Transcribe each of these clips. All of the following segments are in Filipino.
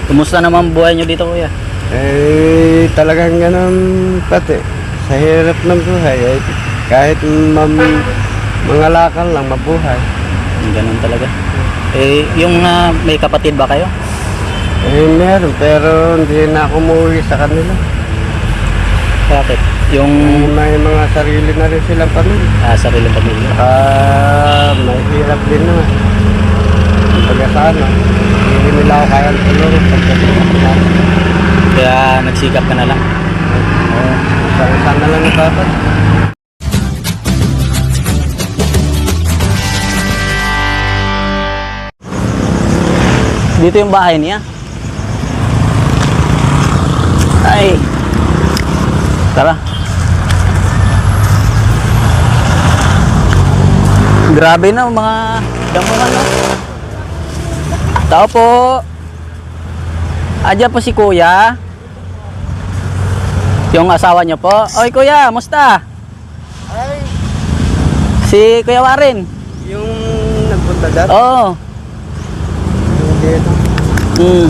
Kumusta naman buhay nyo dito, kuya? Talagang ganun pati. Sa hirap ng buhay, kahit mga lakal lang mabuhay. Ganun talaga. Yung may kapatid ba kayo? Meron, pero hindi na ako umuwi sa kanila. Bakit? Yung May mga sarili na rin silang pamilya. sariling pamilya. May hirap din naman. Pagka sana, hindi nila ako kaya tulong pagdating ako na. Kaya nagsikap ka na lang. Isang na lang dapat. Dito yung bahay niya. Ay. Tara. Grabe na mga damuhan, no? Tao po. Adya po si kuya. Yung asawa niyo po. Oy kuya, musta? Ay, Si Kuya Warren. yung nagpunta dati. Oo. Yung dito. Mm.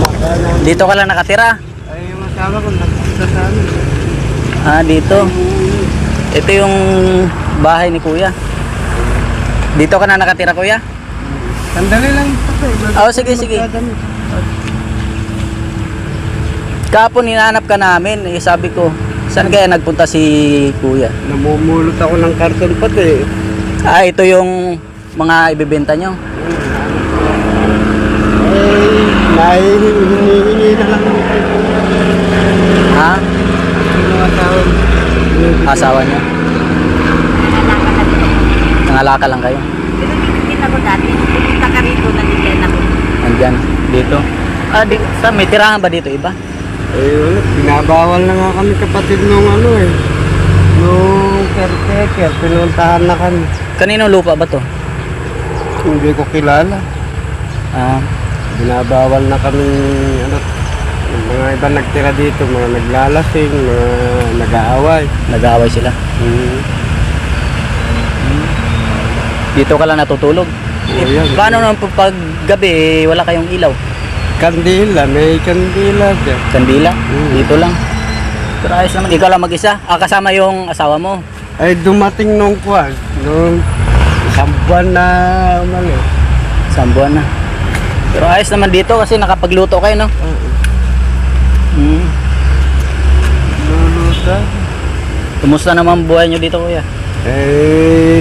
Makakala. Dito ka lang nakatira. Ay, yung asawa ko nagpunta sa amin. Dito. Ito yung bahay ni kuya. Dito ka na nakatira, kuya? Sandali lang ito. Oo, sige, sige. Kapon hinahanap ka namin, sabi ko, saan kaya nagpunta si kuya? Namumulot ako ng karton pati. Ito yung mga ibebenta nyo. Hinihingi na lang ako kayo. Ha? Yung asawa. Asawa niya? Nangalaka lang kayo? Pero din ako dati. Pupunta ka rito, nandito ako. Nandyan, dito. May tirahan ba dito iba? Wala. Pinabawal na nga kami kapatid nung nung caretaker. Pinuntahan na kami. Kaninong lupa ba to? Hindi ko kilala. Ah, Binabawal na kami, yung mga iba nagtira dito, mga naglalasing, mga nag-aaway. nag-aaway sila. Dito ka lang natutulog. Oo, yan. Paano naman pag gabi, wala kayong ilaw? Kandila, may kandila dyan. Kandila? Mm. Dito lang. Pero ayos naman, ikaw lang mag-isa. Kasama yung asawa mo. Ay dumating nung nung isang buwan na umalis. Isang buwan na. Pero ayos naman dito kasi nakapagluto kayo, no? Mm. Luluta. Kumusta naman buhay nyo dito, kuya?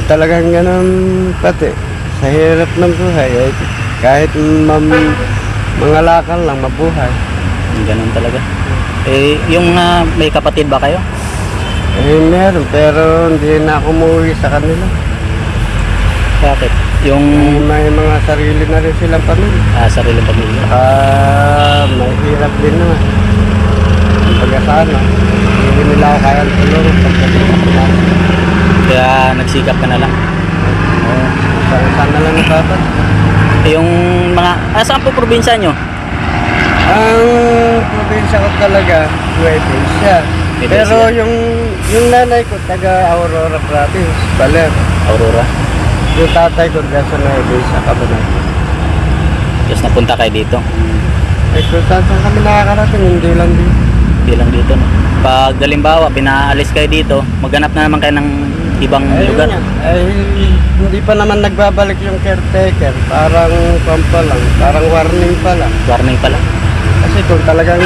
Talagang ganun pati. Sa hirap ng buhay, kahit mga lakal lang mabuhay. Ganun talaga. Yung may kapatid ba kayo? Meron, pero hindi na ako umuwi sa kanila. Bakit? Yung May mga sarili na rin silang pamilya. sariling pamilya. May hirap din naman. Pagka sana, hindi nila ako kaya tulong pagdating ako na. Kaya nagsikap ka na lang. Isang na lang dapat. Yung mga, saan po probinsya nyo? Ang probinsya ko talaga, Nueva Ecija. Nueva Pero Ecija. yung nanay ko, taga Aurora Province, Baler. Aurora. Yung tatay ko, nasa Nueva Ecija, Kabanat. Tapos napunta kayo dito. Kung saan kami nakakarating, hindi lang dito. Hindi lang dito, no? Pag halimbawa, pinaalis kayo dito, maghanap na naman kayo ng ibang lugar. Hindi pa naman nagbabalik yung caretaker. Parang pampa lang, parang warning pa lang. Warning pala. Kasi kung talagang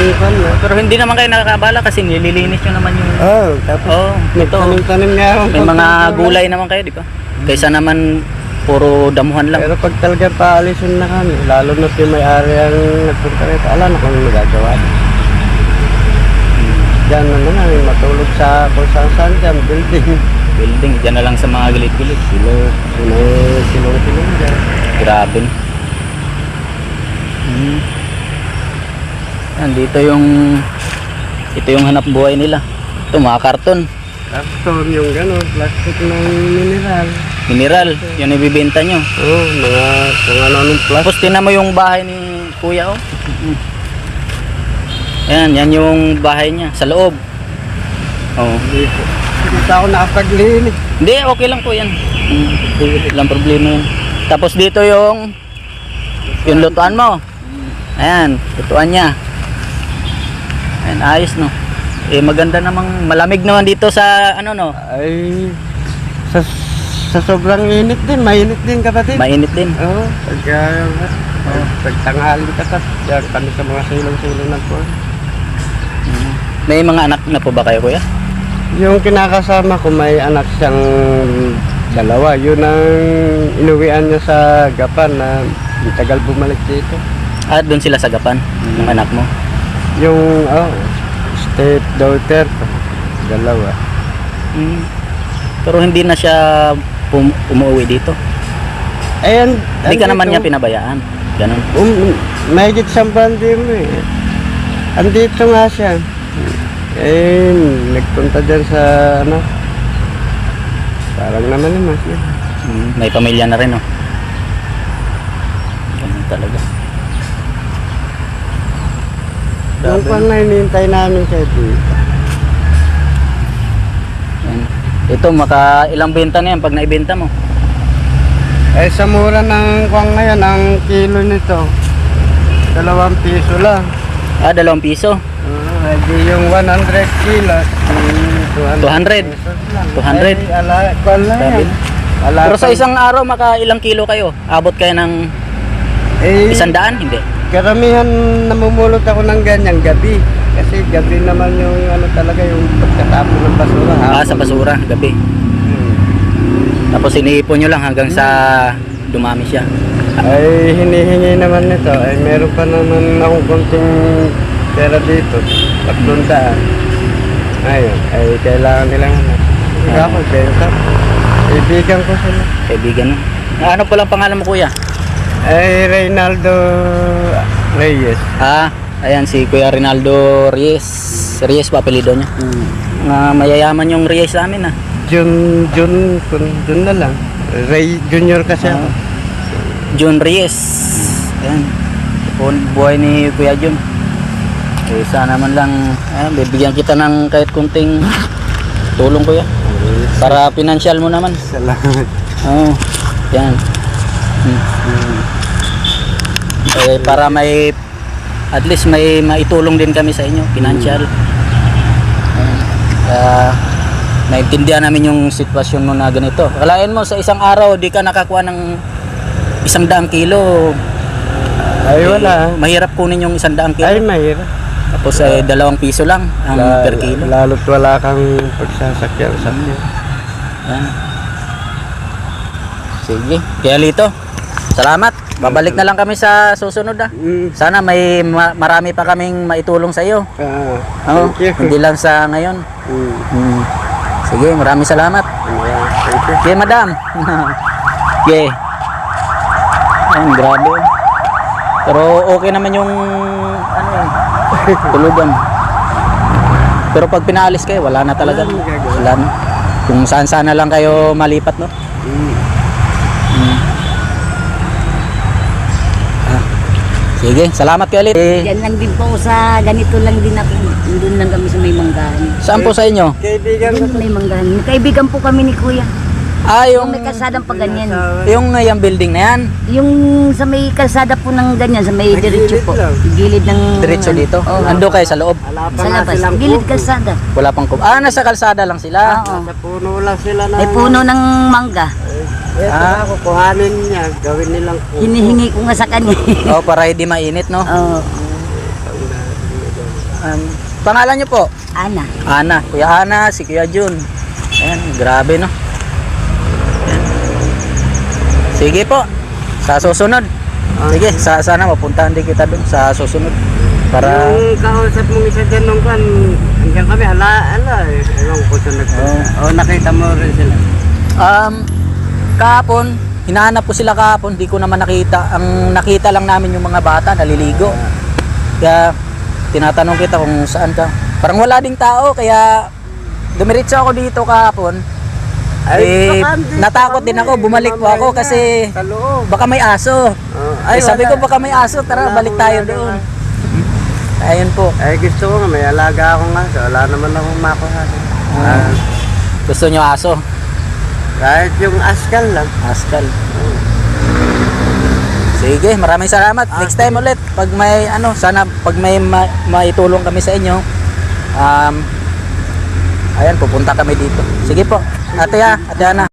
Pero hindi naman kayo nakakabala kasi nililinis nyo naman yung... tapos ito. nagtanim-tanim nga ako. May mga gulay naman kayo, di ba? Kaysa naman puro damuhan lang. Pero pag talagang paalisin na kami, lalo na yung may-ari ang nagpunta rito, alam na kung magagawa. Diyan na naman, matulog sa kung saan dyan, building. Building, dyan na lang sa mga gilid-gilid. Silong dyan. Grabe. Dito ito yung hanap buhay nila. Ito mga karton. Karton, yung gano'n, plastic ng mineral. Mineral, yun ibibenta nyo. Mga kung ano-anong plastic. Tapos tinan mo yung bahay ni kuya, oh. Yan yung bahay niya, sa loob. Oh. Hindi ako nakapaglinis. Hindi, okay lang po yan. Walang problema yan. Tapos dito yung lutuan mo. Ayan, tutuan niya. Ayan, ayos no. Eh maganda namang malamig naman dito sa ano no. Ay, sa sobrang init din, mainit din kapatid. Mainit din. Oo, pagtanghali ka yan kami sa mga silong-silong na po. May mga anak na po ba kayo kuya? Yung kinakasama ko may anak siyang dalawa. Yun ang inuwian niya sa Gapan na tagal bumalik dito. At doon sila sa Gapan, yung anak mo. Yung state daughter ko, dalawa. Pero hindi na siya umuwi dito. Ayan, Hindi ka naman niya pinabayaan. Ganun. Mahigit siyang pandem eh. Andito nga siya. Eh, nagpunta dyan sa ano. Parang naman siya. May pamilya na rin no. Ganun talaga. Yung pang na hinihintay namin siya dito. Yan. Ito maka ilang benta na yan pag naibenta mo. Eh sa mura ng kwang ngayon, ang kilo nito, 2 piso lang. 2 piso. Di yung 100 kilos, 200. pesos lang. 200. Ay, kwan lang Sabi yan. na. Pero sa isang araw maka ilang kilo kayo? Abot kayo ng Eh, 100? Hindi. karamihan namumulot ako ng ganyan gabi. Kasi gabi naman yung ano talaga, yung pagkatapon ng basura. Sa basura, gabi. Tapos iniipon nyo lang hanggang sa dumami siya. Ay hinihingi naman nito. Ay meron pa naman akong konting pera dito. 300. Ayun, ay kailangan nilang ano. Hindi ako, benta. Ibigan ko sila. Kaibigan no. Ano po lang pangalan mo kuya? Ay Reynaldo Reyes. Ayan si Kuya Rinaldo Reyes. Reyes pa apelyido niya. Mayayaman yung Reyes sa amin Jun na lang. Ray Junior kasi ako. Jun Reyes. Ayan. Buhay ni Kuya Jun. Eh, sana man lang bibigyan kita ng kahit kunting tulong kuya. Para financial mo naman. Salamat. Oo. Yan. Eh, para may at least may maitulong din kami sa inyo, financial. Naintindihan namin yung sitwasyon mo na ganito. Kalain mo sa isang araw di ka nakakuha ng 100 kilo. Ay wala. Mahirap kunin yung 100 kilo. Ay mahirap. Tapos 2 piso lang ang per kilo. Lalo't wala kang pagsasakyan. Yan. Sige. Kaya Lito, salamat. Babalik na lang kami sa susunod Sana may marami pa kaming maitulong sa iyo. Thank you. Hindi lang sa ngayon. Sige, maraming salamat. Thank you. Okay, madam. Okay. Ayun, grabe. Pero okay naman yung tulugan. Pero pag pinaalis kayo, wala na talaga. Wala na. Kung saan sana lang kayo malipat, no? Sige, salamat kayo ulit. Yan lang din po sa ganito lang din ako. Doon lang kami sa may manggahan. Saan po sa inyo? Kaibigan ko. Doon may manggahan. Kaibigan po kami ni Kuya. Yung May kalsadang pa ganyan. yung building na yan. Yung sa may kalsada po ng ganyan, sa may diretso po. lang. Gilid ng... Diretso dito. Oo. Ando kayo sa loob. Wala pa Sa nga labas. silang Gilid puno. kalsada. Wala pang nasa kalsada lang sila. Oo. Sa puno lang sila na. May puno ng mangga. Ito kukuhanin niya. Gawin nilang puno. Hinihingi ko nga sa kanya. Oh, para hindi mainit, no? Oo. Pangalan niyo po? Ana. Ana. Kuya Ana, si Kuya Jun. Ayan, grabe, no? Ayan. Sige po. Sa susunod. Sige, sana mapuntahan din kita doon sa susunod. Para... Yung kausap mong isa dyan nung kan, hanggang kami, ala, ewan ko sa nagpunta. Nakita mo rin sila. Kahapon, hinahanap ko sila kahapon, di ko naman nakita. Ang nakita lang namin yung mga bata naliligo. Kaya tinatanong kita kung saan ka. Parang wala ding tao, kaya dumiretso ako dito kahapon. Natakot din ako, bumalik po ako kasi Sa loob. baka may aso. Sabi ko wala. baka may aso, tara Wala balik akong tayo nagawa. doon. Ayun po. Gusto ko nga, may alaga akong aso. Wala naman akong makuha. Gusto nyo aso? Kahit yung askal lang. Askal. Sige, maraming salamat. Next time ulit pag may sana pag may maitulong kami sa inyo. Ayan, pupunta kami dito. Sige po. Ate Ana.